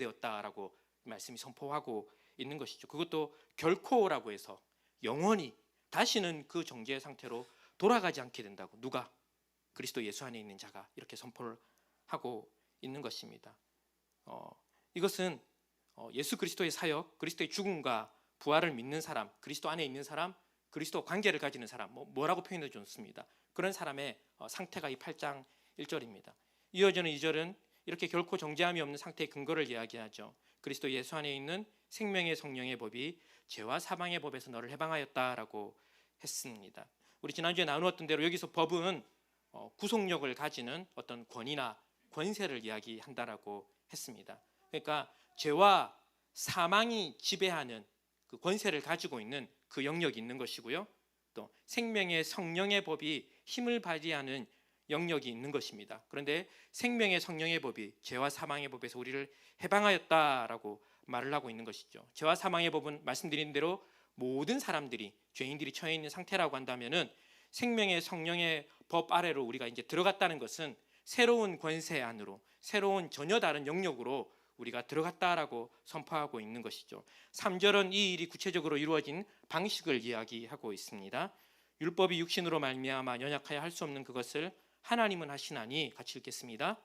정죄되었다라고 말씀이 선포하고 있는 것이죠. 그것도 결코라고 해서 영원히 다시는 그 정죄의 상태로 돌아가지 않게 된다고, 누가? 그리스도 예수 안에 있는 자가 이렇게 선포를 하고 있는 것입니다. 이것은 예수 그리스도의 사역, 그리스도의 죽음과 부활을 믿는 사람, 그리스도 안에 있는 사람, 그리스도 관계를 가지는 사람, 뭐라고 표현해 줬습니다. 그런 사람의 상태가 이 8장 1절입니다. 이어지는 2절은 이렇게 결코 정죄함이 없는 상태의 근거를 이야기하죠. 그리스도 예수 안에 있는 생명의 성령의 법이 죄와 사망의 법에서 너를 해방하였다라고 했습니다. 우리 지난주에 나누었던 대로 여기서 법은 구속력을 가지는 어떤 권위나 권세를 이야기한다라고 했습니다. 그러니까 죄와 사망이 지배하는 그 권세를 가지고 있는 그 영역이 있는 것이고요. 또 생명의 성령의 법이 힘을 발휘하는 영역이 있는 것입니다. 그런데 생명의 성령의 법이 죄와 사망의 법에서 우리를 해방하였다라고 말을 하고 있는 것이죠. 죄와 사망의 법은 말씀드린 대로 모든 사람들이, 죄인들이 처해 있는 상태라고 한다면은 생명의 성령의 법 아래로 우리가 이제 들어갔다는 것은 새로운 권세 안으로, 새로운 전혀 다른 영역으로 우리가 들어갔다라고 선포하고 있는 것이죠. 3절은 이 일이 구체적으로 이루어진 방식을 이야기하고 있습니다. 율법이 육신으로 말미암아 연약하여 할 수 없는 그것을 하나님은 하시나니, 같이 읽겠습니다.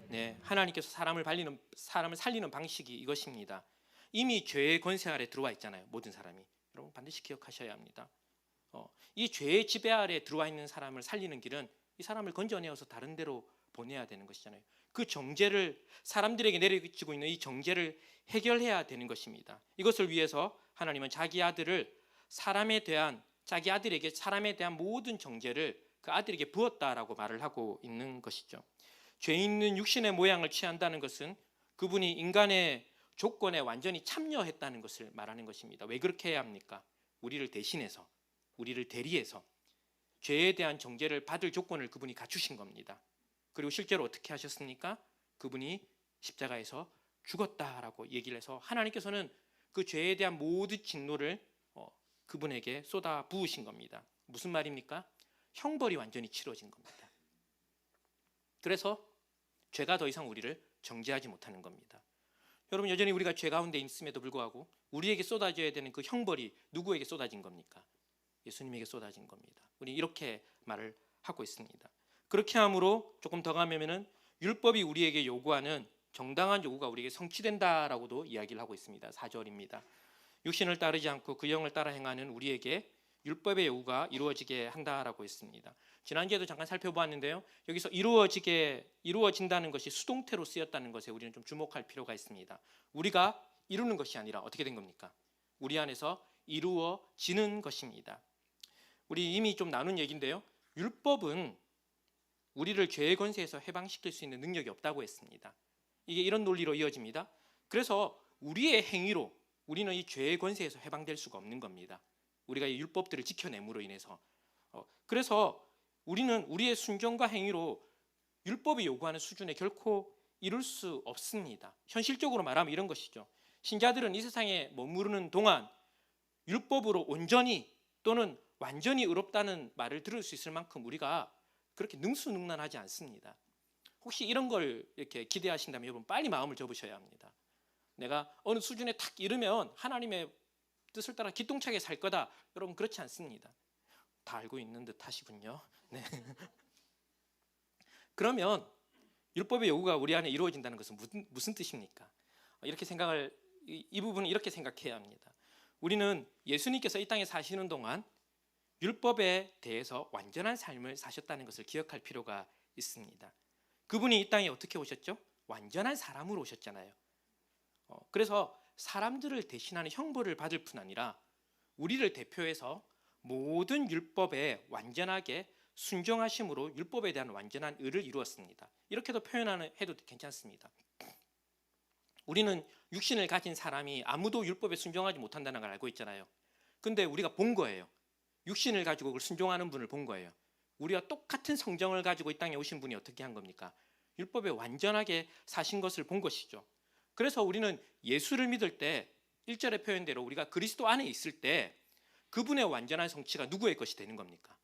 네, 하나님께서 사람을 살리는 방식이 이것입니다. 이미 죄의 권세 아래 들어와 있잖아요. 모든 사람이. 여러분 반드시 기억하셔야 합니다. 이 죄의 지배 아래 들어와 있는 사람을 살리는 길은 이 사람을 건져내어서 다른 데로 보내야 되는 것이잖아요. 그 정죄를, 사람들에게 내려지고 있는 이 정죄를 해결해야 되는 것입니다. 이것을 위해서 하나님은 자기 아들을 자기 아들에게 사람에 대한 모든 정죄를 그 아들에게 부었다라고 말을 하고 있는 것이죠. 죄 있는 육신의 모양을 취한다는 것은 그분이 인간의 조건에 완전히 참여했다는 것을 말하는 것입니다. 왜 그렇게 해야 합니까? 우리를 대신해서, 우리를 대리해서 죄에 대한 정죄를 받을 조건을 그분이 갖추신 겁니다. 그리고 실제로 어떻게 하셨습니까? 그분이 십자가에서 죽었다라고 얘기를 해서 하나님께서는 그 죄에 대한 모든 진노를 그분에게 쏟아 부으신 겁니다. 무슨 말입니까? 형벌이 완전히 치러진 겁니다. 그래서 죄가 더 이상 우리를 정죄하지 못하는 겁니다. 여러분, 여전히 우리가 죄 가운데 있음에도 불구하고 우리에게 쏟아져야 되는 그 형벌이 누구에게 쏟아진 겁니까? 예수님에게 쏟아진 겁니다. 우리 이렇게 말을 하고 있습니다. 그렇게 함으로 조금 더 가면은 율법이 우리에게 요구하는 정당한 요구가 우리에게 성취된다라고도 이야기를 하고 있습니다. 4절입니다. 육신을 따르지 않고 그 영을 따라 행하는 우리에게 율법의 요구가 이루어지게 한다라고 했습니다. 지난주에도 잠깐 살펴보았는데요. 여기서 이루어진다는 것이 수동태로 쓰였다는 것에 우리는 좀 주목할 필요가 있습니다. 우리가 이루는 것이 아니라 어떻게 된 겁니까? 우리 안에서 이루어지는 것입니다. 우리 이미 좀 나눈 얘기인데요. 율법은 우리를 죄의 권세에서 해방시킬 수 있는 능력이 없다고 했습니다. 이게 이런 논리로 이어집니다. 그래서 우리의 행위로 우리는 이 죄의 권세에서 해방될 수가 없는 겁니다. 우리가 이 율법들을 지켜냄으로 인해서. 그래서 우리는 우리의 순종과 행위로 율법이 요구하는 수준에 결코 이룰 수 없습니다. 현실적으로 말하면 이런 것이죠. 신자들은 이 세상에 머무르는 동안 율법으로 온전히 또는 완전히 의롭다는 말을 들을 수 있을 만큼 우리가 그렇게 능수능란하지 않습니다. 혹시 이런 걸 이렇게 기대하신다면 여러분 빨리 마음을 접으셔야 합니다. 내가 어느 수준에 탁 이르면 하나님의 뜻을 따라 기똥차게 살 거다. 여러분 그렇지 않습니다. 다 알고 있는 듯 하시군요. 네. 그러면 율법의 요구가 우리 안에 이루어진다는 것은 무슨 뜻입니까? 이렇게 이 부분은 이렇게 생각해야 합니다. 우리는 예수님께서 이 땅에 사시는 동안 율법에 대해서 완전한 삶을 사셨다는 것을 기억할 필요가 있습니다. 그분이 이 땅에 어떻게 오셨죠? 완전한 사람으로 오셨잖아요. 그래서 사람들을 대신하는 형벌을 받을 뿐 아니라 우리를 대표해서 모든 율법에 완전하게 순종하심으로 율법에 대한 완전한 의를 이루었습니다. 이렇게도 표현해도 괜찮습니다. 우리는 육신을 가진 사람이 아무도 율법에 순종하지 못한다는 걸 알고 있잖아요. 근데 우리가 본 거예요. 육신을 가지고 그걸 순종하는 분을 본 거예요. 우리와 똑같은 성정을 가지고 이 땅에 오신 분이 어떻게 한 겁니까? 율법에 완전하게 사신 것을 본 것이죠. 그래서 우리는 예수를 믿을 때 1절의 표현대로 우리가 그리스도 안에 있을 때 그분의 완전한 성취가 누구의 것이 되는 겁니까?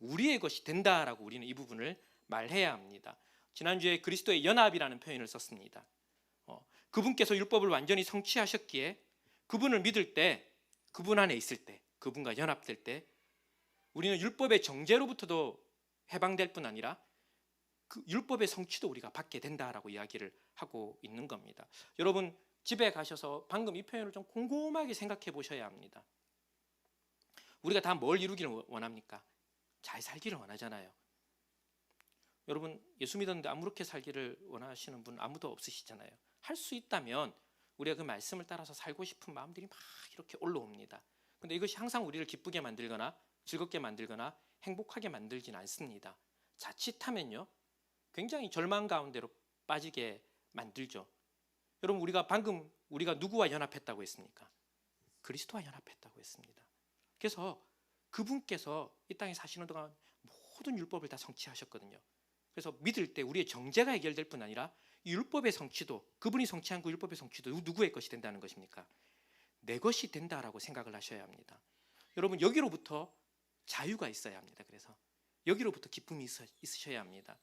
우리의 것이 된다라고 우리는 이 부분을 말해야 합니다. 지난주에 그리스도의 연합이라는 표현을 썼습니다. 그분께서 율법을 완전히 성취하셨기에 그분을 믿을 때, 그분 안에 있을 때, 그분과 연합될 때 우리는 율법의 정죄로부터도 해방될 뿐 아니라 그 율법의 성취도 우리가 받게 된다라고 이야기를 하고 있는 겁니다. 여러분 집에 가셔서 방금 이 표현을 좀 곰곰하게 생각해 보셔야 합니다. 우리가 다 뭘 이루기를 원합니까? 잘 살기를 원하잖아요. 여러분 예수 믿었는데 아무렇게 살기를 원하시는 분 아무도 없으시잖아요. 할 수 있다면 우리가 그 말씀을 따라서 살고 싶은 마음들이 막 이렇게 올라옵니다. 근데 이것이 항상 우리를 기쁘게 만들거나 즐겁게 만들거나 행복하게 만들진 않습니다. 자칫하면요 굉장히 절망 가운데로 빠지게 만들죠. 여러분 우리가 방금 우리가 누구와 연합했다고 했습니까? 그리스도와 연합했다고 했습니다. 그래서 그분께서 이 땅에 사시는 동안 모든 율법을 다 성취하셨거든요. 그래서 믿을 때 우리의 정죄가 해결될 뿐 아니라 이 율법의 성취도, 그분이 성취한 그 율법의 성취도 누구의 것이 된다는 것입니까? 내 것이 된다라고 생각을 하셔야 합니다. 여러분 여기로부터 자유가 있어야 합니다. 그래서 여기로부터 기쁨이 있으셔야 합니다.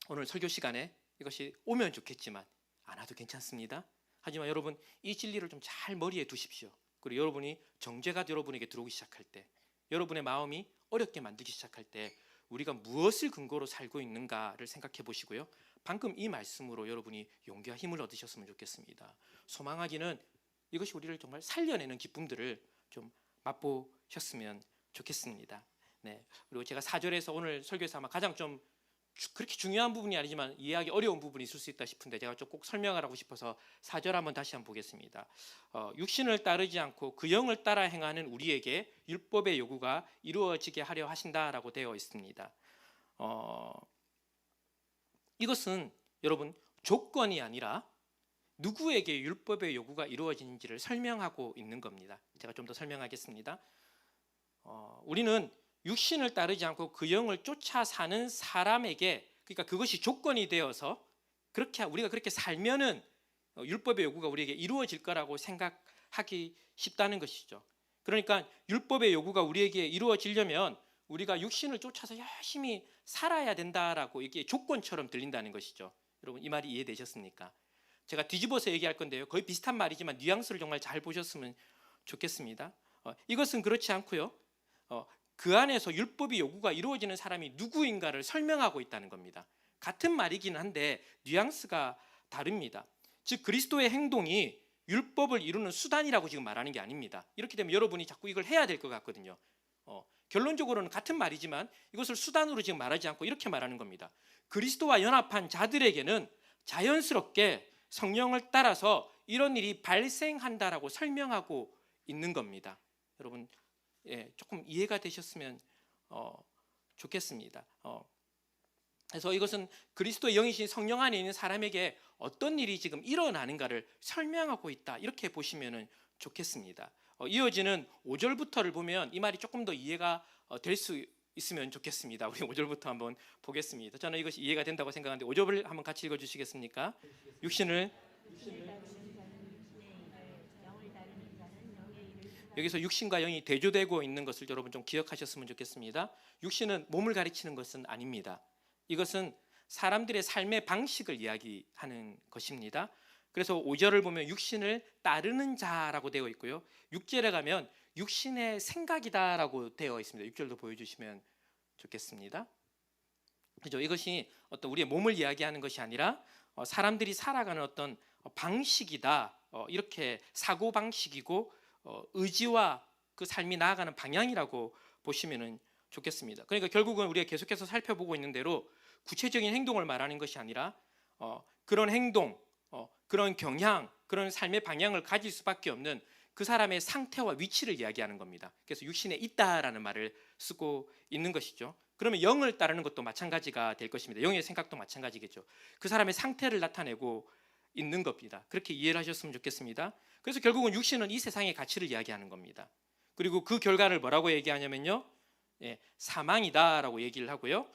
오늘 설교 시간에 이것이 오면 좋겠지만 안 와도 괜찮습니다. 하지만 여러분 이 진리를 좀 잘 머리에 두십시오. 그리고 여러분이 정죄가 여러분에게 들어오기 시작할 때, 여러분의 마음이 어렵게 만들기 시작할 때 우리가 무엇을 근거로 살고 있는가를 생각해 보시고요. 방금 이 말씀으로 여러분이 용기와 힘을 얻으셨으면 좋겠습니다. 소망하기는 이것이 우리를 정말 살려내는 기쁨들을 좀 맛보셨으면 좋겠습니다. 네. 그리고 제가 4절에서 오늘 설교에서 아마 가장 좀 그렇게 중요한 부분이 아니지만 이해하기 어려운 부분이 있을 수 있다 싶은데 제가 좀 꼭 설명을 하고 싶어서 4절 한번 다시 한번 보겠습니다. 육신을 따르지 않고 그 영을 따라 행하는 우리에게 율법의 요구가 이루어지게 하려 하신다라고 되어 있습니다. 이것은 여러분 조건이 아니라 누구에게 율법의 요구가 이루어지는지를 설명하고 있는 겁니다. 제가 좀 더 설명하겠습니다. 우리는 육신을 따르지 않고 그 영을 쫓아 사는 사람에게, 그러니까 그것이 조건이 되어서 우리가 그렇게 살면은 율법의 요구가 우리에게 이루어질 거라고 생각하기 쉽다는 것이죠. 그러니까 율법의 요구가 우리에게 이루어지려면 우리가 육신을 쫓아서 열심히 살아야 된다라고 이게 조건처럼 들린다는 것이죠. 여러분 이 말이 이해되셨습니까? 제가 뒤집어서 얘기할 건데요. 거의 비슷한 말이지만 뉘앙스를 정말 잘 보셨으면 좋겠습니다. 이것은 그렇지 않고요. 그 안에서 율법의 요구가 이루어지는 사람이 누구인가를 설명하고 있다는 겁니다. 같은 말이긴 한데 뉘앙스가 다릅니다. 즉 그리스도의 행동이 율법을 이루는 수단이라고 지금 말하는 게 아닙니다. 이렇게 되면 여러분이 자꾸 이걸 해야 될 것 같거든요. 결론적으로는 같은 말이지만 이것을 수단으로 지금 말하지 않고 이렇게 말하는 겁니다. 그리스도와 연합한 자들에게는 자연스럽게 성령을 따라서 이런 일이 발생한다라고 설명하고 있는 겁니다. 여러분 조금 이해가 되셨으면 좋겠습니다. 그래서 이것은 그리스도의 영이신 성령 안에 있는 사람에게 어떤 일이 지금 일어나는가를 설명하고 있다, 이렇게 보시면 좋겠습니다. 이어지는 5절부터를 보면 이 말이 조금 더 이해가 될 수 있으면 좋겠습니다. 우리 5절부터 한번 보겠습니다. 저는 이것이 이해가 된다고 생각하는데 5절을 한번 같이 읽어주시겠습니까? 육신을 여기서 육신과 영이 대조되고 있는 것을 여러분 좀 기억하셨으면 좋겠습니다. 육신은 몸을 가리치는 것은 아닙니다. 이것은 사람들의 삶의 방식을 이야기하는 것입니다. 그래서 5절을 보면 육신을 따르는 자라고 되어 있고요. 6절에 가면 육신의 생각이다라고 되어 있습니다. 6절도 보여주시면 좋겠습니다. 그죠? 이것이 어떤 우리의 몸을 이야기하는 것이 아니라 사람들이 살아가는 어떤 방식이다. 이렇게 사고 방식이고 의지와 그 삶이 나아가는 방향이라고 보시면 좋겠습니다. 그러니까 결국은 우리가 계속해서 살펴보고 있는 대로 구체적인 행동을 말하는 것이 아니라 그런 행동, 그런 경향, 그런 삶의 방향을 가질 수밖에 없는 그 사람의 상태와 위치를 이야기하는 겁니다. 그래서 육신에 있다라는 말을 쓰고 있는 것이죠. 그러면 영을 따르는 것도 마찬가지가 될 것입니다. 영의 생각도 마찬가지겠죠. 그 사람의 상태를 나타내고 있는 겁니다. 그렇게 이해를 하셨으면 좋겠습니다. 그래서 결국은 육신은 이 세상의 가치를 이야기하는 겁니다. 그리고 그 결과를 뭐라고 얘기하냐면요, 사망이다라고 얘기를 하고요,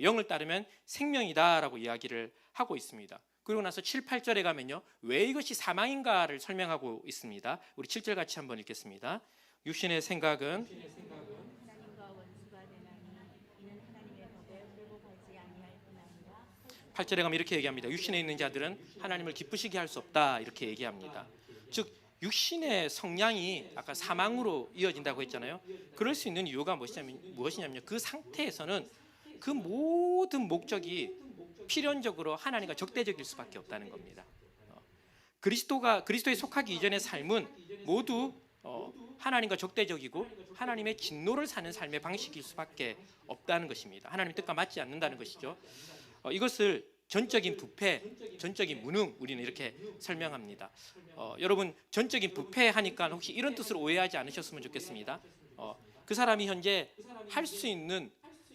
영을 따르면 생명이다라고 이야기를 하고 있습니다. 그리고 나서 7, 8절에 가면요, 왜 이것이 사망인가를 설명하고 있습니다. 우리 7절 같이 한번 읽겠습니다. 육신의 생각은 8절에 가면 이렇게 얘기합니다. 육신에 있는 자들은 하나님을 기쁘시게 할 수 없다 이렇게 얘기합니다. 즉 육신의 성향이 아까 사망으로 이어진다고 했잖아요. 그럴 수 있는 이유가 무엇이냐면요. 그 상태에서는 그 모든 목적이 필연적으로 하나님과 적대적일 수밖에 없다는 겁니다. 그리스도에 속하기 이전의 삶은 모두 하나님과 적대적이고 하나님의 진노를 사는 삶의 방식일 수밖에 없다는 것입니다. 하나님의 뜻과 맞지 않는다는 것이죠. 이것을 전적인 부패, 전적인 무능 우리는 이렇게 설명합니다. 여러분 전적인 부패 하니까 혹시 이런 뜻으로 오해하지 않으셨으면 좋겠습니다. 그 사람이 현재 할 수 있는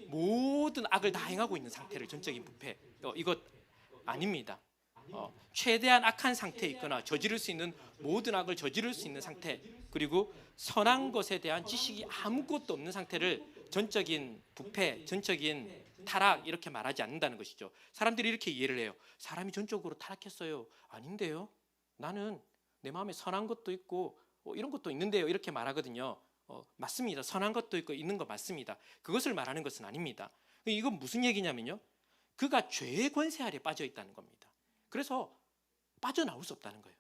모든 악을 다 행하고 있는 상태를 전적인 부패 이것 아닙니다. 최대한 악한 상태에 있거나 저지를 수 있는 모든 악을 저지를 수 있는 상태 그리고 선한 것에 대한 지식이 아무것도 없는 상태를 전적인 부패, 전적인 타락 이렇게 말하지 않는다는 것이죠. 사람들이 이렇게 이해를 해요. 사람이 전적으로 타락했어요. 아닌데요. 나는 내 마음에 선한 것도 있고 이런 것도 있는데요. 이렇게 말하거든요. 맞습니다. 선한 것도 있고 있는 거 맞습니다. 그것을 말하는 것은 아닙니다. 이건 무슨 얘기냐면요. 그가 죄의 권세 아래 빠져 있다는 겁니다. 그래서 빠져나올 수 없다는 거예요.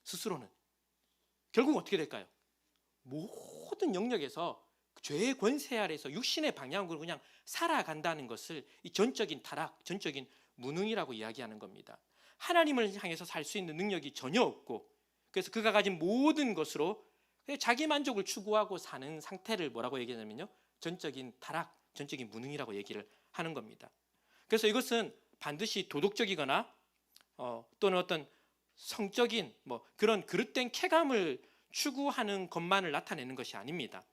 스스로는. 결국 어떻게 될까요? 모든 영역에서 죄의 권세 아래에서 육신의 방향으로 그냥 살아간다는 것을 이 전적인 타락, 전적인 무능이라고 이야기하는 겁니다. 하나님을 향해서 살 수 있는 능력이 전혀 없고 그래서 그가 가진 모든 것으로 자기 만족을 추구하고 사는 상태를 뭐라고 얘기하냐면요. 전적인 타락, 전적인 무능이라고 얘기를 하는 겁니다. 그래서 이것은 반드시 도덕적이거나 또는 어떤 성적인 그런 그릇된 쾌감을 추구하는 것만을 나타내는 것이 아닙니다.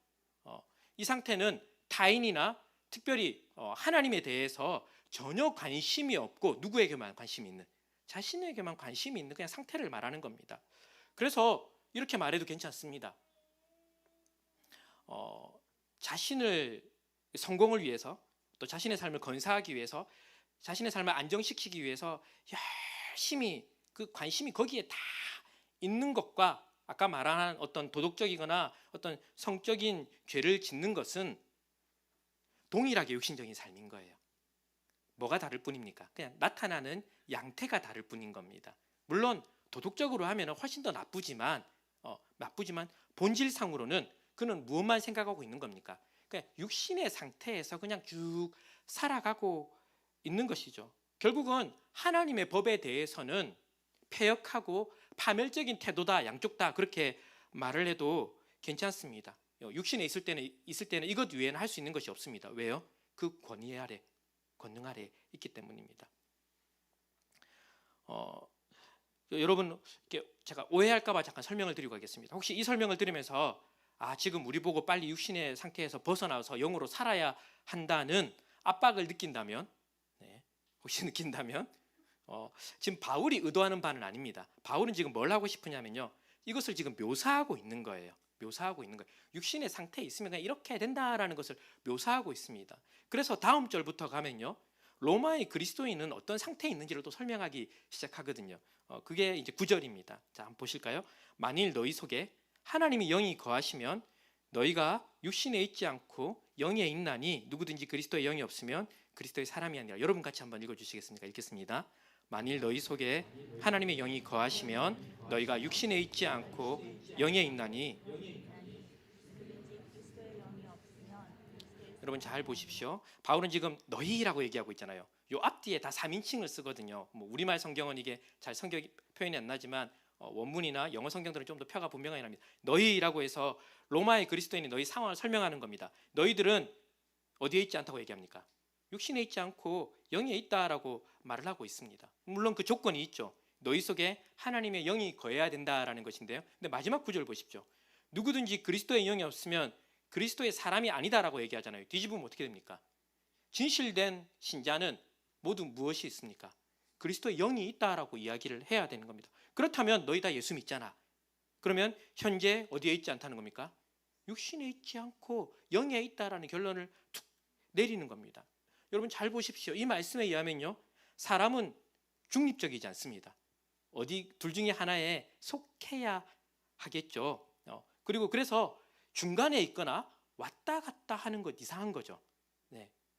이 상태는 타인이나 특별히 하나님에 대해서 전혀 관심이 없고 누구에게만 관심이 있는 자신에게만 관심이 있는 그냥 상태를 말하는 겁니다. 그래서 이렇게 말해도 괜찮습니다. 자신을 성공을 위해서 또 자신의 삶을 건사하기 위해서 자신의 삶을 안정시키기 위해서 열심히 그 관심이 거기에 다 있는 것과 아까 말한 어떤 도덕적이거나 어떤 성적인 죄를 짓는 것은 동일하게 육신적인 삶인 거예요. 뭐가 다를 뿐입니까? 그냥 나타나는 양태가 다를 뿐인 겁니다. 물론 도덕적으로 하면 훨씬 더 나쁘지만 본질상으로는 그는 무엇만 생각하고 있는 겁니까? 그냥 육신의 상태에서 그냥 쭉 살아가고 있는 것이죠. 결국은 하나님의 법에 대해서는 패역하고 파멸적인 태도다, 양쪽 다 그렇게 말을 해도 괜찮습니다. 육신에 있을 때는 이것 외에는 할 수 있는 것이 없습니다. 왜요? 그 권위 아래, 권능 아래 있기 때문입니다. 여러분 제가 오해할까봐 잠깐 설명을 드리고 가겠습니다. 혹시 이 설명을 들으면서 지금 우리 보고 빨리 육신의 상태에서 벗어나서 영으로 살아야 한다는 압박을 느낀다면, 혹시 느낀다면 지금 바울이 의도하는 바는 아닙니다. 바울은 지금 뭘 하고 싶으냐면요. 이것을 지금 묘사하고 있는 거예요. 육신의 상태에 있으면 그냥 이렇게 된다라는 것을 묘사하고 있습니다. 그래서 다음 절부터 가면요. 로마의 그리스도인은 어떤 상태에 있는지를 또 설명하기 시작하거든요. 그게 이제 9절입니다. 자, 한번 보실까요? 만일 너희 속에 하나님의 영이 거하시면 너희가 육신에 있지 않고 영에 있나니 누구든지 그리스도의 영이 없으면 그리스도의 사람이 아니라. 여러분 같이 한번 읽어주시겠습니까? 읽겠습니다. 만일 너희 속에 하나님의 영이 거하시면 너희가 육신에 있지 않고 영에 있나니. 여러분 잘 보십시오. 바울은 지금 너희라고 얘기하고 있잖아요. 요 앞뒤에 다 3인칭을 쓰거든요. 우리말 성경은 이게 잘 성경 표현이 안 나지만 원문이나 영어 성경들은 좀 더 표가 분명하게 납니다. 너희라고 해서 로마의 그리스도인이 너희 상황을 설명하는 겁니다. 너희들은 어디에 있지 않다고 얘기합니까? 육신에 있지 않고 영에 있다라고 말을 하고 있습니다. 물론 그 조건이 있죠. 너희 속에 하나님의 영이 거해야 된다라는 것인데요. 근데 마지막 구절 보십시오. 누구든지 그리스도의 영이 없으면 그리스도의 사람이 아니다라고 얘기하잖아요. 뒤집으면 어떻게 됩니까? 진실된 신자는 모두 무엇이 있습니까? 그리스도의 영이 있다라고 이야기를 해야 되는 겁니다. 그렇다면 너희 다 예수 믿잖아. 그러면 현재 어디에 있지 않다는 겁니까? 육신에 있지 않고 영에 있다라는 결론을 툭 내리는 겁니다. 여러분 잘 보십시오. 이 말씀에 의하면요. 사람은 중립적이지 않습니다. 어디 둘 중에 하나에 속해야 하겠죠. 그리고 그래서 중간에 있거나 왔다 갔다 하는 것 이상한 거죠.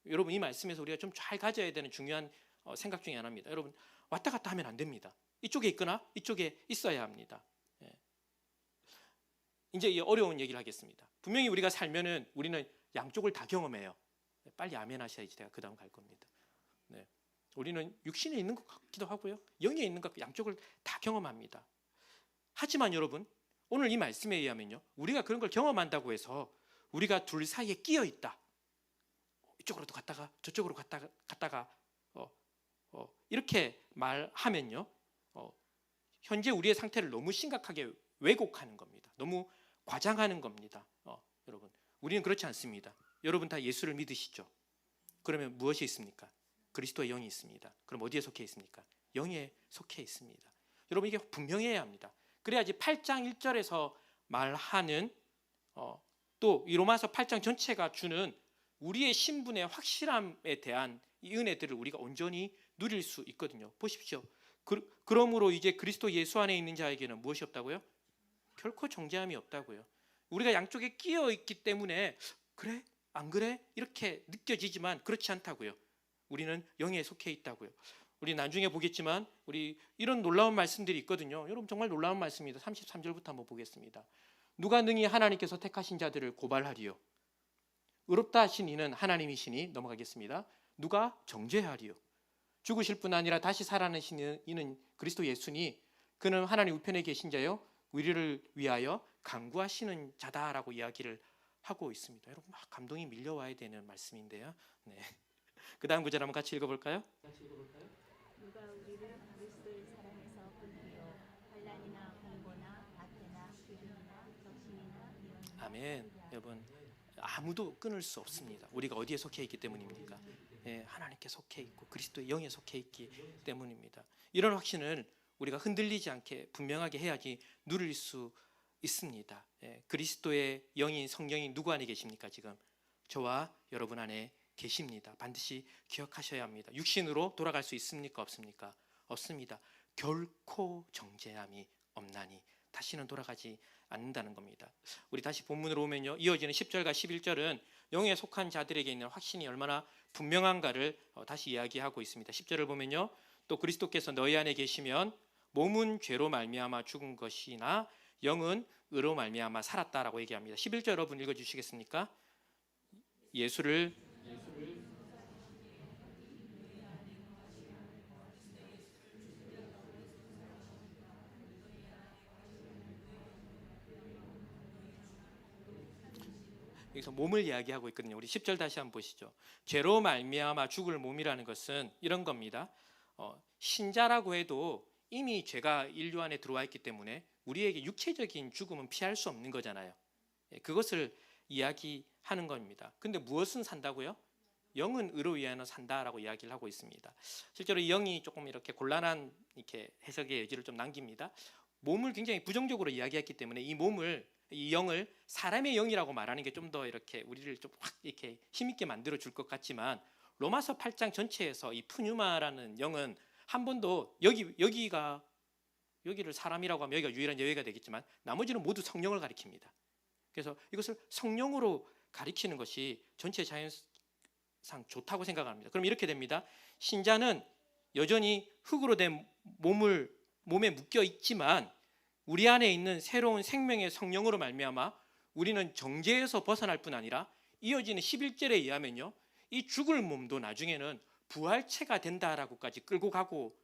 여러분 이 말씀에서 우리가 좀 잘 가져야 되는 중요한 생각 중에 하나입니다. 여러분, 왔다 갔다 하면 안 됩니다. 이쪽에 있거나 이쪽에 있어야 합니다. 이제 이 어려운 얘기를 하겠습니다. 분명히 우리가 살면은 우리는 양쪽을 다 경험해요. 빨리 아멘 하셔야지 제가 그 다음 갈 겁니다. 네. 우리는 육신에 있는 것 같기도 하고요, 영에 있는 것 양쪽을 다 경험합니다. 하지만 여러분, 오늘 이 말씀에 의하면요, 우리가 그런 걸 경험한다고 해서 우리가 둘 사이에 끼어 있다, 이쪽으로도 갔다가 저쪽으로 갔다가 이렇게 말하면요, 현재 우리의 상태를 너무 심각하게 왜곡하는 겁니다. 너무 과장하는 겁니다. 여러분, 우리는 그렇지 않습니다. 여러분 다 예수를 믿으시죠? 그러면 무엇이 있습니까? 그리스도의 영이 있습니다. 그럼 어디에 속해 있습니까? 영에 속해 있습니다. 여러분, 이게 분명해야 합니다. 그래야지 8장 1절에서 말하는 또 이 로마서 8장 전체가 주는 우리의 신분의 확실함에 대한 이 은혜들을 우리가 온전히 누릴 수 있거든요. 보십시오. 그러므로 이제 그리스도 예수 안에 있는 자에게는 무엇이 없다고요? 결코 정죄함이 없다고요. 우리가 양쪽에 끼어 있기 때문에 그래? 안 그래? 이렇게 느껴지지만 그렇지 않다고요. 우리는 영에 속해 있다고요. 우리 나중에 보겠지만 우리 이런 놀라운 말씀들이 있거든요. 여러분, 정말 놀라운 말씀입니다. 33절부터 한번 보겠습니다. 누가 능히 하나님께서 택하신 자들을 고발하리요? 의롭다 하신 이는 하나님이시니, 넘어가겠습니다. 누가 정죄하리요? 죽으실 뿐 아니라 다시 살아나신 이는 그리스도 예수니, 그는 하나님 우편에 계신 자요 우리를 위하여 간구하시는 자다라고 이야기를 하고 있습니다. 여러분, 막 감동이 밀려와야 되는 말씀인데요. 네. 그 다음 구절 한번 같이 읽어볼까요? 누가 우리를 그리스도의 사랑에서 끊기요? 환난이나 공고나 박해나 기근이나 적신이나 이런. 아멘. 여러분, 아무도 끊을 수 없습니다. 우리가 어디에 속해 있기 때문입니까? 하나님께 속해 있고 그리스도의 영에 속해 있기 때문입니다. 이런 확신을 우리가 흔들리지 않게 분명하게 해야지 누릴 수 있습니다. 그리스도의 영인 성령이 누구 안에 계십니까? 지금 저와 여러분 안에 계십니다. 반드시 기억하셔야 합니다. 육신으로 돌아갈 수 있습니까? 없습니까? 없습니다. 결코 정죄함이 없나니, 다시는 돌아가지 않는다는 겁니다. 우리 다시 본문으로 오면요, 이어지는 10절과 11절은 영에 속한 자들에게 있는 확신이 얼마나 분명한가를 다시 이야기하고 있습니다. 10절을 보면요, 또 그리스도께서 너희 안에 계시면 몸은 죄로 말미암아 죽은 것이나 영은 의로 말미암아 살았다라고 얘기합니다. 11절 여러분 읽어주시겠습니까? 예수를 여기서 몸을 이야기하고 있거든요. 우리 10절 다시 한번 보시죠. 죄로 말미암아 죽을 몸이라는 것은 이런 겁니다. 신자라고 해도 이미 죄가 인류 안에 들어와 있기 때문에 우리에게 육체적인 죽음은 피할 수 없는 거잖아요. 그것을 이야기하는 겁니다. 근데 무엇은 산다고요? 영은 의로 위하여 산다라고 이야기를 하고 있습니다. 실제로 이 영이 조금 이렇게 곤란한 이렇게 해석의 여지를 좀 남깁니다. 몸을 굉장히 부정적으로 이야기했기 때문에 이 영을 사람의 영이라고 말하는 게 좀 더 이렇게 우리를 좀 확 이렇게 힘있게 만들어 줄 것 같지만, 로마서 8장 전체에서 이 푸뉴마라는 영은 한 번도 여기를 사람이라고 하면 여기가 유일한 예외가 되겠지만 나머지는 모두 성령을 가리킵니다. 그래서 이것을 성령으로 가리키는 것이 전체 자연상 좋다고 생각합니다. 그럼 이렇게 됩니다. 신자는 여전히 흙으로 된 몸에 묶여 있지만 우리 안에 있는 새로운 생명의 성령으로 말미암아 우리는 정죄에서 벗어날 뿐 아니라 이어지는 11절에 의하면요, 이 죽을 몸도 나중에는 부활체가 된다라고까지 끌고 가고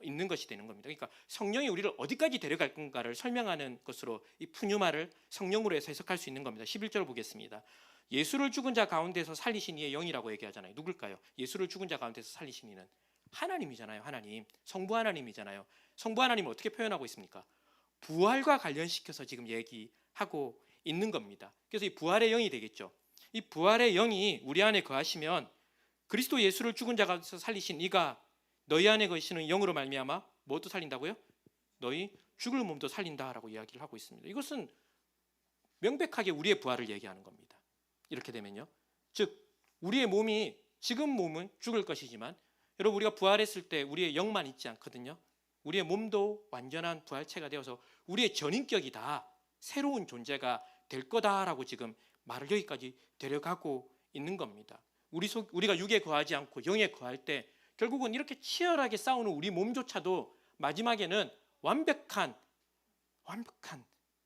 있는 것이 되는 겁니다. 그러니까 성령이 우리를 어디까지 데려갈 건가를 설명하는 것으로 이 푸뉴마를 성령으로 해서 해석할 수 있는 겁니다. 11절 보겠습니다. 예수를 죽은 자 가운데서 살리신 이의 영이라고 얘기하잖아요. 누굴까요? 예수를 죽은 자 가운데서 살리신 이는 하나님이잖아요. 하나님, 성부 하나님이잖아요. 성부 하나님을 어떻게 표현하고 있습니까? 부활과 관련시켜서 지금 얘기하고 있는 겁니다. 그래서 이 부활의 영이 되겠죠. 이 부활의 영이 우리 안에 거하시면 그리스도 예수를 죽은 자 가운데서 살리신 이가 너희 안에 거하시는 영으로 말미암아 뭐도 살린다고요? 너희 죽을 몸도 살린다라고 이야기를 하고 있습니다. 이것은 명백하게 우리의 부활을 얘기하는 겁니다. 이렇게 되면요, 즉 우리의 몸이, 지금 몸은 죽을 것이지만 여러분, 우리가 부활했을 때 우리의 영만 있지 않거든요. 우리의 몸도 완전한 부활체가 되어서 우리의 전인격이 다 새로운 존재가 될 거다라고 지금 말을 여기까지 데려가고 있는 겁니다. 우리가 육에 거하지 않고 영에 거할 때 결국은 이렇게 치열하게 싸우는 우리 몸조차도 마지막에는 완벽한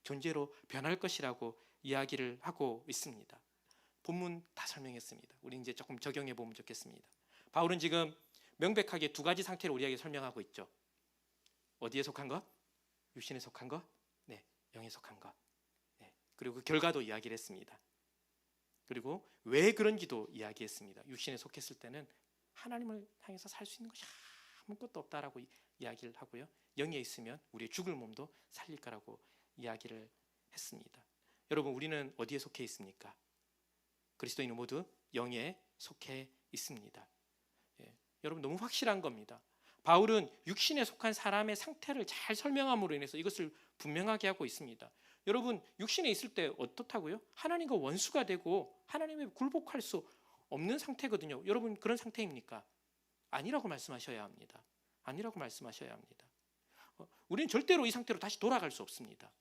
존재로 변할 것이라고 이야기를 하고 있습니다. 본문 다 설명했습니다. 우리 이제 조금 적용해 보면 좋겠습니다. 바울은 지금 명백하게 두 가지 상태를 우리에게 설명하고 있죠. 어디에 속한 것? 육신에 속한 것? 네, 영에 속한 것. 네, 그리고 그 결과도 이야기를 했습니다. 그리고 왜 그런지도 이야기했습니다. 육신에 속했을 때는 하나님을 향해서 살 수 있는 것이 아무것도 없다라고 이야기를 하고요. 영에 있으면 우리의 죽을 몸도 살릴 거라고 이야기를 했습니다. 여러분, 우리는 어디에 속해 있습니까? 그리스도인은 모두 영에 속해 있습니다. 예, 여러분 너무 확실한 겁니다. 바울은 육신에 속한 사람의 상태를 잘 설명함으로 인해서 이것을 분명하게 하고 있습니다. 여러분, 육신에 있을 때 어떻다고요? 하나님과 원수가 되고 하나님에 굴복할 수 없는 상태거든요. 여러분 그런 상태입니까? 아니라고 말씀하셔야 합니다. 아니라고 말씀하셔야 합니다. 우리는 절대로 이 상태로 다시 돌아갈 수 없습니다.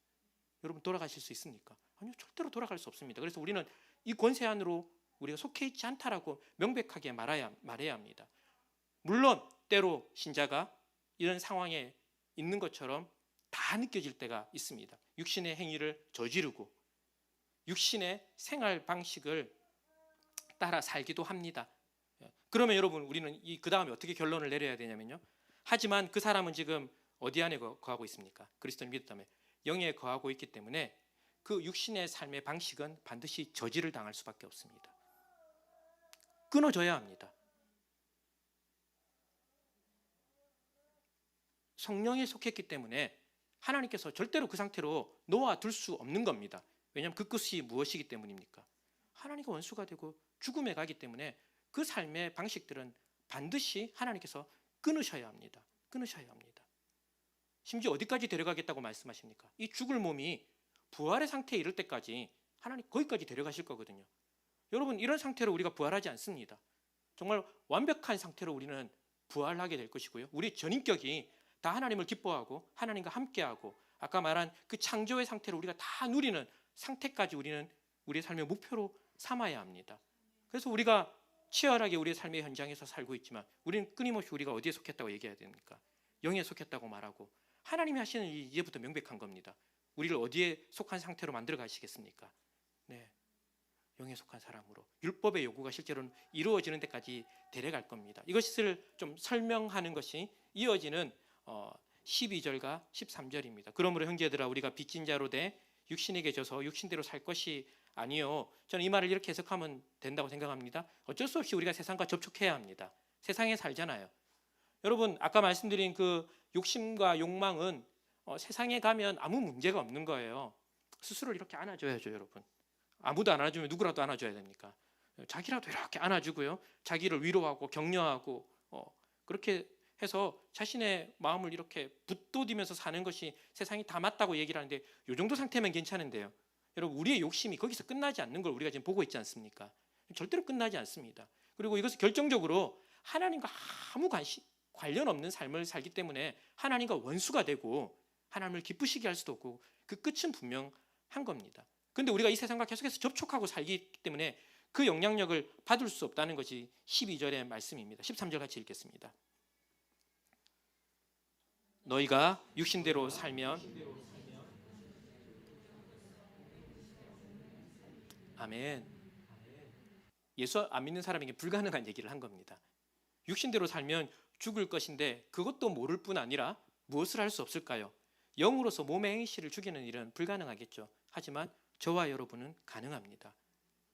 여러분 돌아가실 수 있습니까? 아니요, 절대로 돌아갈 수 없습니다. 그래서 우리는 이 권세 안으로 우리가 속해 있지 않다라고 명백하게 말해야 합니다. 물론 때로 신자가 이런 상황에 있는 것처럼 다 느껴질 때가 있습니다. 육신의 행위를 저지르고 육신의 생활 방식을 따라 살기도 합니다. 그러면 여러분 우리는 그 다음에 어떻게 결론을 내려야 되냐면요. 하지만 그 사람은 지금 어디 안에 거하고 있습니까? 그리스도를 믿었다면 영에 거하고 있기 때문에 그 육신의 삶의 방식은 반드시 저지를 당할 수밖에 없습니다. 끊어져야 합니다. 성령에 속했기 때문에 하나님께서 절대로 그 상태로 놓아둘 수 없는 겁니다. 왜냐하면 그 끝이 무엇이기 때문입니까? 하나님과 원수가 되고 죽음에 가기 때문에 그 삶의 방식들은 반드시 하나님께서 끊으셔야 합니다. 끊으셔야 합니다. 심지어 어디까지 데려가겠다고 말씀하십니까? 이 죽을 몸이 부활의 상태에 이를 때까지 하나님 거기까지 데려가실 거거든요. 여러분 이런 상태로 우리가 부활하지 않습니다. 정말 완벽한 상태로 우리는 부활하게 될 것이고요. 우리 전인격이 다 하나님을 기뻐하고 하나님과 함께하고 아까 말한 그 창조의 상태를 우리가 다 누리는 상태까지 우리는 우리의 삶의 목표로 삼아야 합니다. 그래서 우리가 치열하게 우리의 삶의 현장에서 살고 있지만 우리는 끊임없이 우리가 어디에 속했다고 얘기해야 됩니까? 영에 속했다고 말하고 하나님이 하시는 일이 이제부터 명백한 겁니다. 우리를 어디에 속한 상태로 만들어 가시겠습니까? 네, 영에 속한 사람으로 율법의 요구가 실제로는 이루어지는 데까지 데려갈 겁니다. 이것을 좀 설명하는 것이 이어지는 12절과 13절입니다. 그러므로 형제들아 우리가 빚진 자로 돼 육신에게 져서 육신대로 살 것이 아니요. 저는 이 말을 이렇게 해석하면 된다고 생각합니다. 어쩔 수 없이 우리가 세상과 접촉해야 합니다. 세상에 살잖아요. 여러분 아까 말씀드린 그 욕심과 욕망은 세상에 가면 아무 문제가 없는 거예요. 스스로를 이렇게 안아줘야죠, 여러분. 아무도 안 안아주면 누구라도 안아줘야 됩니까? 자기라도 이렇게 안아주고요. 자기를 위로하고 격려하고 그렇게 해서 자신의 마음을 이렇게 붙돋이면서 사는 것이 세상이 다 맞다고 얘기를 하는데 이 정도 상태면 괜찮은데요. 여러분 우리의 욕심이 거기서 끝나지 않는 걸 우리가 지금 보고 있지 않습니까? 절대로 끝나지 않습니다. 그리고 이것을 결정적으로 하나님과 아무 관련 없는 삶을 살기 때문에 하나님과 원수가 되고 하나님을 기쁘시게 할 수도 없고 그 끝은 분명한 겁니다. 그런데 우리가 이 세상과 계속해서 접촉하고 살기 때문에 그 영향력을 받을 수 없다는 것이 12절의 말씀입니다. 13절 같이 읽겠습니다. 너희가 육신대로 살면 아멘. 예수 안 믿는 사람에게 불가능한 얘기를 한 겁니다. 육신대로 살면 죽을 것인데 그것도 모를 뿐 아니라 무엇을 할 수 없을까요? 영으로서 몸의 행실을 죽이는 일은 불가능하겠죠. 하지만 저와 여러분은 가능합니다.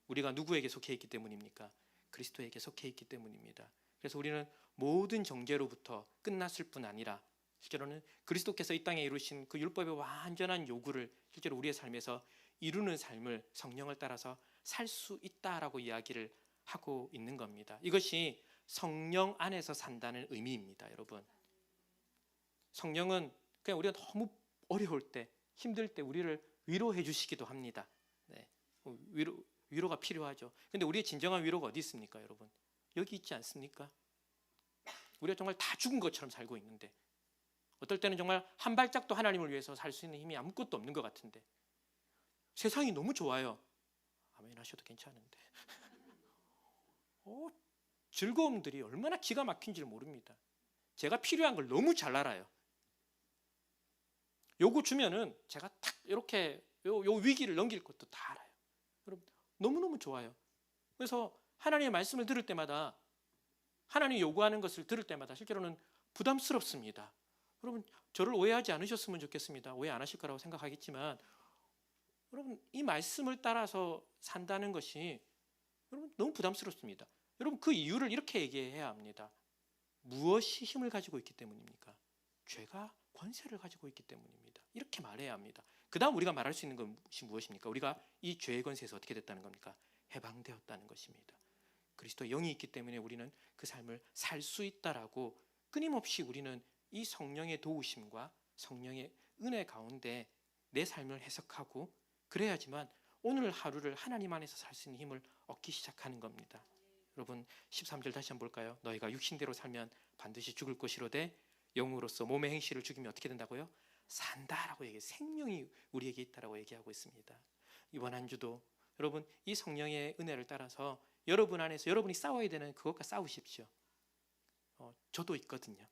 우리가 누구에게 속해 있기 때문입니까? 그리스도에게 속해 있기 때문입니다. 그래서 우리는 모든 정죄로부터 끝났을 뿐 아니라 실제로는 그리스도께서 이 땅에 이루신 그 율법의 완전한 요구를 실제로 우리의 삶에서 이루는 삶을 성령을 따라서 살 수 있다라고 이야기를 하고 있는 겁니다. 이것이 성령 안에서 산다는 의미입니다, 여러분. 성령은 그냥 우리가 너무 어려울 때, 힘들 때 우리를 위로해 주시기도 합니다. 네, 위로가 필요하죠. 근데 우리의 진정한 위로가 어디 있습니까, 여러분? 여기 있지 않습니까? 우리가 정말 다 죽은 것처럼 살고 있는데 어떨 때는 정말 한 발짝도 하나님을 위해서 살 수 있는 힘이 아무것도 없는 것 같은데 세상이 너무 좋아요. 아멘 하셔도 괜찮은데 즐거움들이 얼마나 기가 막힌지를 모릅니다. 제가 필요한 걸 너무 잘 알아요. 요거 주면은 제가 탁 이렇게 요 위기를 넘길 것도 다 알아요. 여러분 너무너무 좋아요. 그래서 하나님의 말씀을 들을 때마다, 하나님이 요구하는 것을 들을 때마다 실제로는 부담스럽습니다. 여러분 저를 오해하지 않으셨으면 좋겠습니다. 오해 안 하실 거라고 생각하겠지만, 여러분 이 말씀을 따라서 산다는 것이 여러분 너무 부담스럽습니다. 여러분 그 이유를 이렇게 얘기해야 합니다. 무엇이 힘을 가지고 있기 때문입니까? 죄가 권세를 가지고 있기 때문입니다. 이렇게 말해야 합니다. 그 다음 우리가 말할 수 있는 것이 무엇입니까? 우리가 이 죄의 권세에서 어떻게 됐다는 겁니까? 해방되었다는 것입니다. 그리스도의 영이 있기 때문에 우리는 그 삶을 살 수 있다라고 끊임없이 우리는 이 성령의 도우심과 성령의 은혜 가운데 내 삶을 해석하고, 그래야지만 오늘 하루를 하나님 안에서 살 수 있는 힘을 얻기 시작하는 겁니다. 여러분 13절 다시 한번 볼까요? 너희가 육신대로 살면 반드시 죽을 것이로되 영으로서 몸의 행실을 죽이면 어떻게 된다고요? 산다라고 얘기해요. 생명이 우리에게 있다라고 얘기하고 있습니다. 이번 한 주도 여러분 이 성령의 은혜를 따라서 여러분 안에서 여러분이 싸워야 되는 그것과 싸우십시오. 저도 있거든요.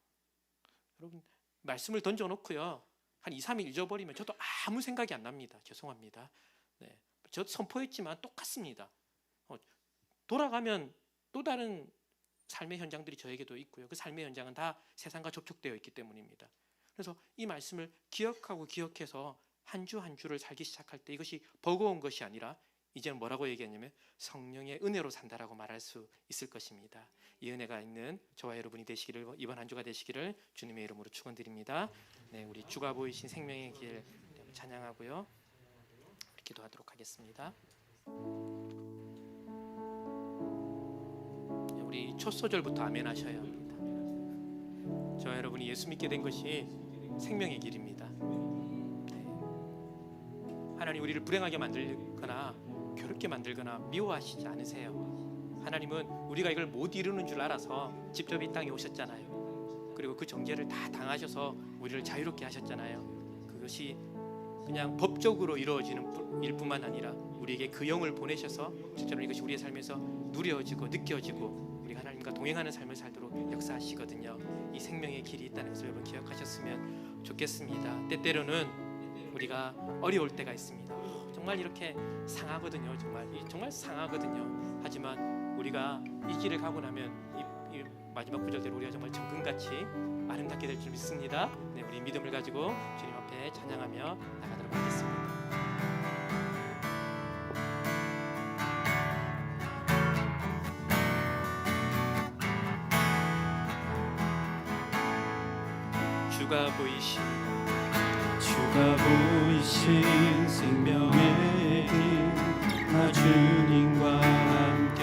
여러분 말씀을 던져놓고요 한 2, 3일 잊어버리면 저도 아무 생각이 안 납니다. 죄송합니다. 네, 저도 선포했지만 똑같습니다. 돌아가면 또 다른 삶의 현장들이 저에게도 있고요. 그 삶의 현장은 다 세상과 접촉되어 있기 때문입니다. 그래서 이 말씀을 기억하고 기억해서 한 주 한 주를 살기 시작할 때 이것이 버거운 것이 아니라 이제는 뭐라고 얘기하냐면 성령의 은혜로 산다라고 말할 수 있을 것입니다. 이 은혜가 있는 저와 여러분이 되시기를, 이번 한 주가 되시기를 주님의 이름으로 축원드립니다. 네, 우리 주가 보이신 생명의 길 찬양하고요. 기도하도록 하겠습니다. 우리 첫 소절부터 아멘 하셔야 합니다. 저와 여러분이 예수 믿게 된 것이 생명의 길입니다. 네. 하나님 우리를 불행하게 만들거나 괴롭게 만들거나 미워하시지 않으세요. 하나님은 우리가 이걸 못 이루는 줄 알아서 직접 이 땅에 오셨잖아요. 그리고 그 정죄를 다 당하셔서 우리를 자유롭게 하셨잖아요. 그것이 그냥 법적으로 이루어지는 일뿐만 아니라 우리에게 그 영을 보내셔서 실제로 이것이 우리의 삶에서 누려지고 느껴지고 우리가 하나님과 동행하는 삶을 살도록 역사하시거든요. 이 생명의 길이 있다는 것을 여러분 기억하셨으면 좋겠습니다. 때때로는 우리가 어려울 때가 있습니다. 정말 이렇게 상하거든요. 정말 상하거든요. 하지만 우리가 이 길을 가고 나면 이 마지막 구절대로 우리가 정말 정금같이 아름답게 될 줄 믿습니다. 네, 우리 믿음을 가지고 주님 앞에 찬양하며 나가도록 하겠습니다. 주가 보이신 생명의 길, 나 주님과 함께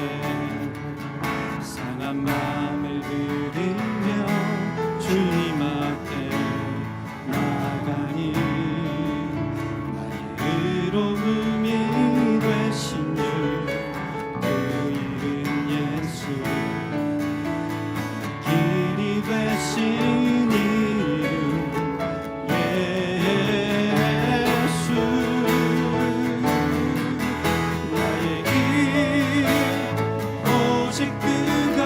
상한 마음을 들으며 주님 앞에 나가니 나의 의로움이 되신 주, 그 이름 예수, 길이 되신 오직 그가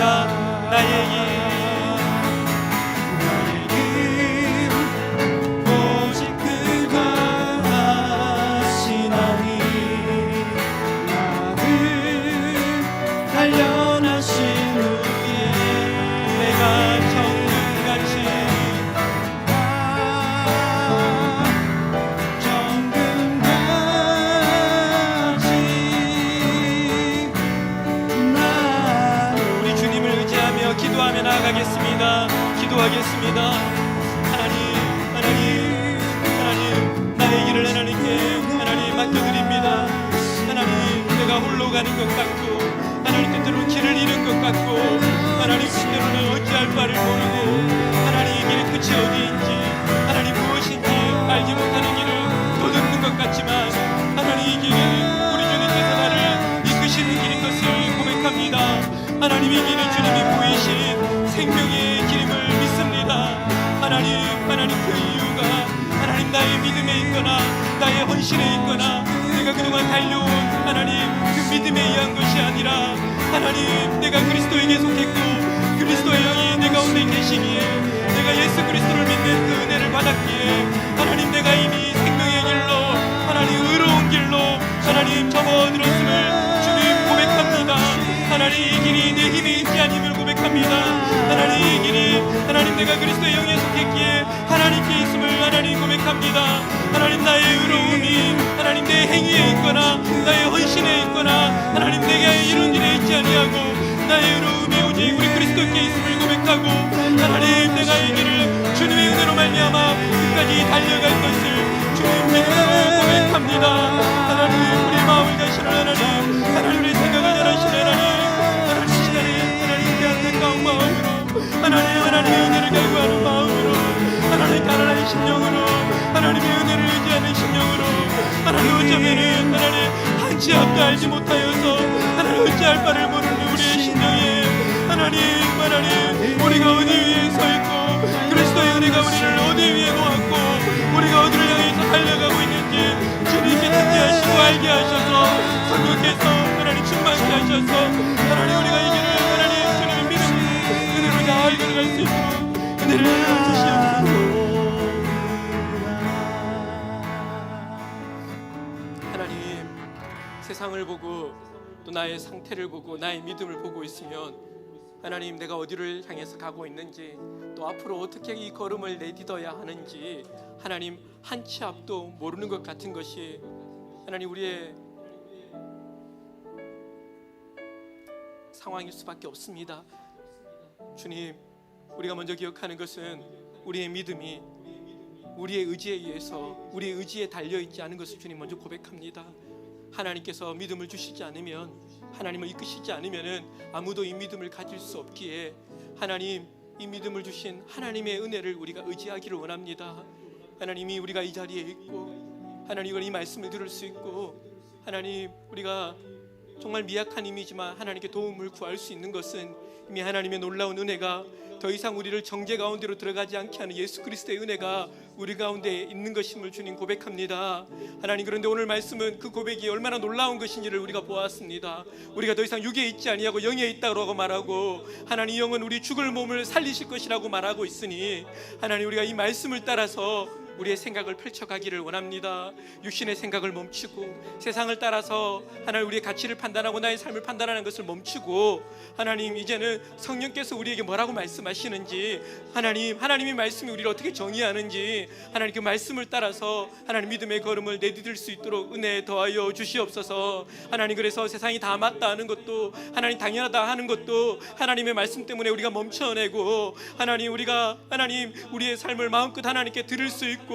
고백합니다. 나의 길 오직 그가 하시나니 나를 단련하신 후에 내가 정금같이 우리 주님을 의지하며 기도하며 나아가겠습니다. 기도하겠습니다. 하나님 나의 길을 하나님께 하나님 맡겨드립니다. 하나님 내가 홀로 가는 것 같고 하나님 때때로 길을 잃은 것 같고 하나님 때때로는 어찌할 바를 모르고 하나님 이 길의 끝이 어디인지 하나님 무엇인지 알지 못하는 길을 도듬는 것 같지만 하나님 이 길은 우리 주님께서 나를 이끄시는 길인 것을 고백합니다. 하나님 이 길은 주님이 보이신 생명의 길임을 믿습니다. 하나님 그 이유가 하나님 나의 믿음에 있거나 나의 헌신에 있거나 내가 그동안 달려온 하나님 그 믿음에 의한 것이 아니라 하나님 내가 그리스도에게 속했고 그리스도의 영이 내 가운데 계시기에 내가 예수 그리스도를 믿는 그 은혜를 받았기에 하나님 내가 이미 생명의 길로 하나님 의로운 길로 하나님 접어들었음을 주님 고백합니다. 하나님 이 길이 내 힘에 있지 않음을 고백합니다. 하나님 이 길이 하나님 내가 그리스도의 영에 속했기에 하나님께 있음을 하나님 고백합니다. 하나님 나의 의로움이 하나님 내 행위에 있거나 나의 헌신에 있거나 하나님 내가 이룬 일에 있지 아니하고 나의 의로움이 오직 우리 그리스도께 있음을 고백하고 하나님 내가 이 길을 주님의 은혜로 말미암아 끝까지 달려갈 것을 주님 믿음으로 고백합니다. 하나님 우리 마음을 다시는 하나님 우리 생각을 잘하시는 하나님 그 안타까운 마음으로 하나님의 은혜를 갈구하는 마음으로 하나님 가난한 심령으로 하나님의 은혜를 의지하는 심령으로 하나님 어쩌면은 하나님 한치 앞도 알지 못하여서 하나님 어찌할 바를 모르는 우리의 심령에 하나님 우리가 어디 위에 서 있고 그리스도의 은혜가 우리를 어디 위에 놓았고 우리가 어디를 향해서 달려가고 있는지 주님께 듣게 하시고 알게 하셔서 성령께서 하나님 충만케 하셔서 하나님 우리가 이 길을 하나님 주님의 믿음 은혜로 잘 걸어갈 수 있도록 은혜를 주시옵소서. 하나님 세상을 보고 또 나의 상태를 보고 나의 믿음을 보고 있으면 하나님 내가 어디를 향해서 가고 있는지 또 앞으로 어떻게 이 걸음을 내딛어야 하는지 하나님 한치 앞도 모르는 것 같은 것이 하나님 우리의 상황일 수밖에 없습니다. 주님 우리가 먼저 기억하는 것은 우리의 믿음이 우리의 의지에 의해서 우리의 의지에 달려있지 않은 것을 주님 먼저 고백합니다. 하나님께서 믿음을 주시지 않으면 하나님을 이끄시지 않으면 아무도 이 믿음을 가질 수 없기에 하나님 이 믿음을 주신 하나님의 은혜를 우리가 의지하기를 원합니다. 하나님이 우리가 이 자리에 있고 하나님 이 말씀을 들을 수 있고 하나님 우리가 정말 미약한 힘이지만 하나님께 도움을 구할 수 있는 것은 이미 하나님의 놀라운 은혜가 더 이상 우리를 정죄 가운데로 들어가지 않게 하는 예수 그리스도의 은혜가 우리 가운데 있는 것임을 주님 고백합니다. 하나님 그런데 오늘 말씀은 그 고백이 얼마나 놀라운 것인지를 우리가 보았습니다. 우리가 더 이상 육에 있지 아니하고 영에 있다고 말하고 하나님 영은 우리 죽을 몸을 살리실 것이라고 말하고 있으니 하나님 우리가 이 말씀을 따라서 우리의 생각을 펼쳐가기를 원합니다. 육신의 생각을 멈추고 세상을 따라서 하나님 우리의 가치를 판단하고 나의 삶을 판단하는 것을 멈추고 하나님 이제는 성령께서 우리에게 뭐라고 말씀하시는지 하나님의 말씀이 우리를 어떻게 정의하는지 하나님 그 말씀을 따라서 하나님 믿음의 걸음을 내디딜 수 있도록 은혜 더하여 주시옵소서. 하나님 그래서 세상이 다 맞다 하는 것도 하나님 당연하다 하는 것도 하나님의 말씀 때문에 우리가 멈춰내고 하나님 우리가 우리의 삶을 마음껏 하나님께 들을 수 있고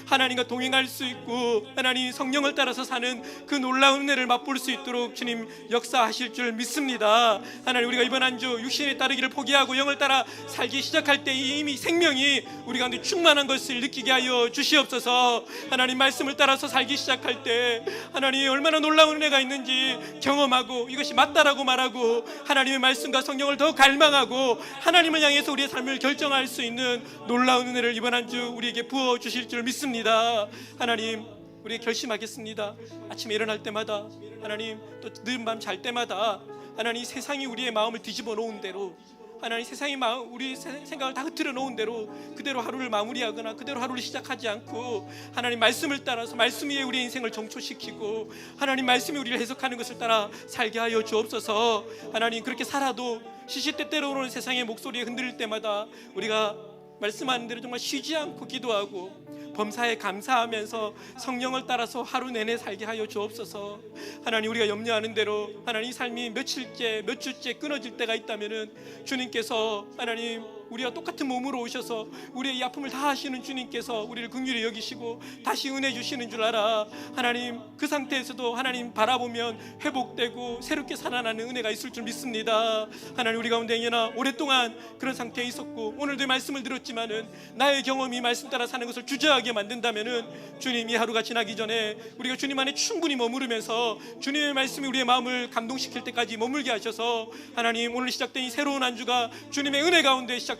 하나님과 동행할 수 있고 하나님 성령을 따라서 사는 그 놀라운 은혜를 맛볼 수 있도록 주님 역사하실 줄 믿습니다. 하나님 우리가 이번 한 주 육신에 따르기를 포기하고 영을 따라 살기 시작할 때 이미 생명이 우리 가운데 충만한 것을 느끼게 하여 주시옵소서. 하나님 말씀을 따라서 살기 시작할 때 하나님 얼마나 놀라운 은혜가 있는지 경험하고 이것이 맞다라고 말하고 하나님의 말씀과 성령을 더 갈망하고 하나님을 향해서 우리의 삶을 결정할 수 있는 놀라운 은혜를 이번 한 주 우리에게 부어 주실 줄 믿습니다. 하나님 우리 결심하겠습니다. 아침에 일어날 때마다 하나님 또 늦은 밤 잘 때마다 하나님 세상이 우리의 마음을 뒤집어 놓은 대로 하나님 세상이 우리 생각을 다 흐트러 놓은 대로 그대로 하루를 마무리하거나 그대로 하루를 시작하지 않고 하나님 말씀을 따라서 말씀 위에 우리의 인생을 정초시키고 하나님 말씀이 우리를 해석하는 것을 따라 살게 하여 주옵소서. 하나님 그렇게 살아도 시시때때로 오는 세상의 목소리에 흔들릴 때마다 우리가 말씀하는 대로 정말 쉬지 않고 기도하고 범사에 감사하면서 성령을 따라서 하루 내내 살게 하여 주옵소서. 하나님 우리가 염려하는 대로 하나님 삶이 며칠째 몇 주째 끊어질 때가 있다면은 주님께서 하나님 우리와 똑같은 몸으로 오셔서 우리의 이 아픔을 다 하시는 주님께서 우리를 긍휼히 여기시고 다시 은혜 주시는 줄 알아. 하나님 그 상태에서도 하나님 바라보면 회복되고 새롭게 살아나는 은혜가 있을 줄 믿습니다. 하나님 우리 가운데 행여나 오랫동안 그런 상태에 있었고 오늘도 말씀을 들었지만은 나의 경험이 말씀 따라 사는 것을 주저하게 만든다면은 주님 이 하루가 지나기 전에 우리가 주님 안에 충분히 머무르면서 주님의 말씀이 우리의 마음을 감동시킬 때까지 머물게 하셔서 하나님 오늘 시작된 이 새로운 한 주가 주님의 은혜 가운데 시작되는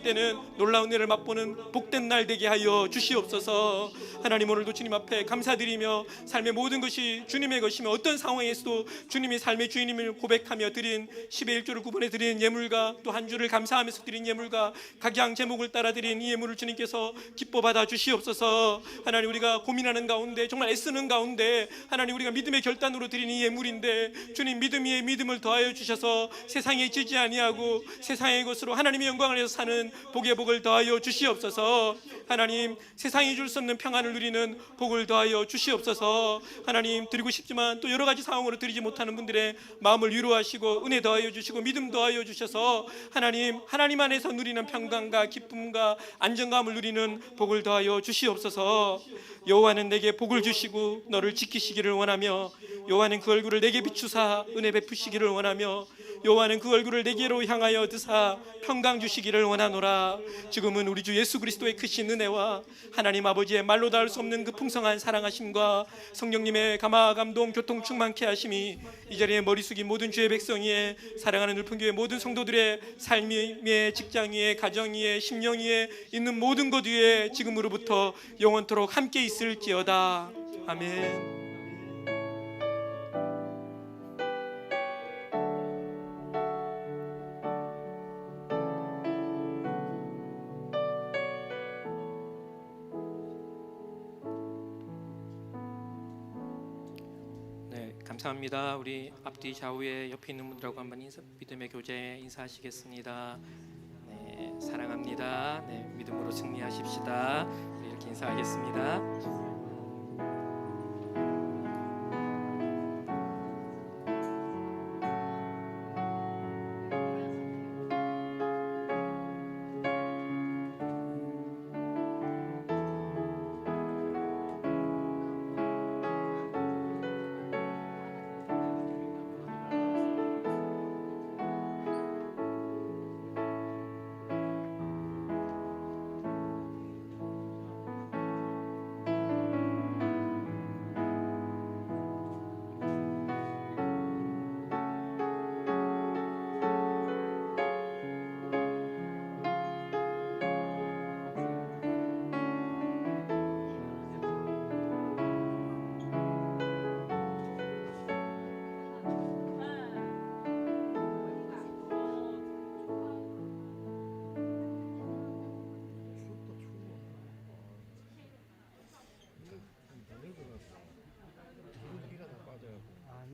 놀라운 은혜를 맛보는 복된 날 되게 하여 주시옵소서. 하나님 오늘도 주님 앞에 감사드리며 삶의 모든 것이 주님의 것이며 어떤 상황에서도 주님이 삶의 주인임을 고백하며 드린 10의 1조를 구분해 드린 예물과 또 한 주를 감사하면서 드린 예물과 각양 제목을 따라 드린 이 예물을 주님께서 기뻐 받아 주시옵소서. 하나님 우리가 고민하는 가운데 정말 애쓰는 가운데 하나님 우리가 믿음의 결단으로 드린 이 예물인데 주님 믿음 위에 믿음을 더하여 주셔서 세상에 지지 아니하고 세상의 것으로 하나님의 영광을 위해서 사는 복의 복을 더하여 주시옵소서. 하나님 세상이 줄 수 없는 평안을 누리는 복을 더하여 주시옵소서. 하나님 드리고 싶지만 또 여러 가지 상황으로 드리지 못하는 분들의 마음을 위로하시고 은혜 더하여 주시고 믿음 더하여 주셔서 하나님 안에서 누리는 평강과 기쁨과 안정감을 누리는 복을 더하여 주시옵소서. 여호와는 내게 복을 주시고 너를 지키시기를 원하며 여호와는 그 얼굴을 내게 비추사 은혜 베푸시기를 원하며 여호와는 그 얼굴을 내게로 향하여 드사 평강 주시기를 원하노라. 지금은 우리 주 예수 그리스도의 크신 은혜와 하나님 아버지의 말로 닿을 수 없는 그 풍성한 사랑하심과 성령님의 감화 감동 교통 충만케 하심이 이 자리에 머리 숙인 모든 주의 백성 위에 사랑하는 울픈교회 모든 성도들의 삶 위에 직장 위에 가정 위에 심령 위에 있는 모든 것 위에 지금으로부터 영원토록 함께 있을지어다. 아멘. 감사합니다. 우리 앞뒤 좌우에 옆에 있는 분들하고 한번 믿음의 교제 인사하시겠습니다. 네, 사랑합니다. 네, 믿음으로 승리하십시다. 이렇게 인사하겠습니다.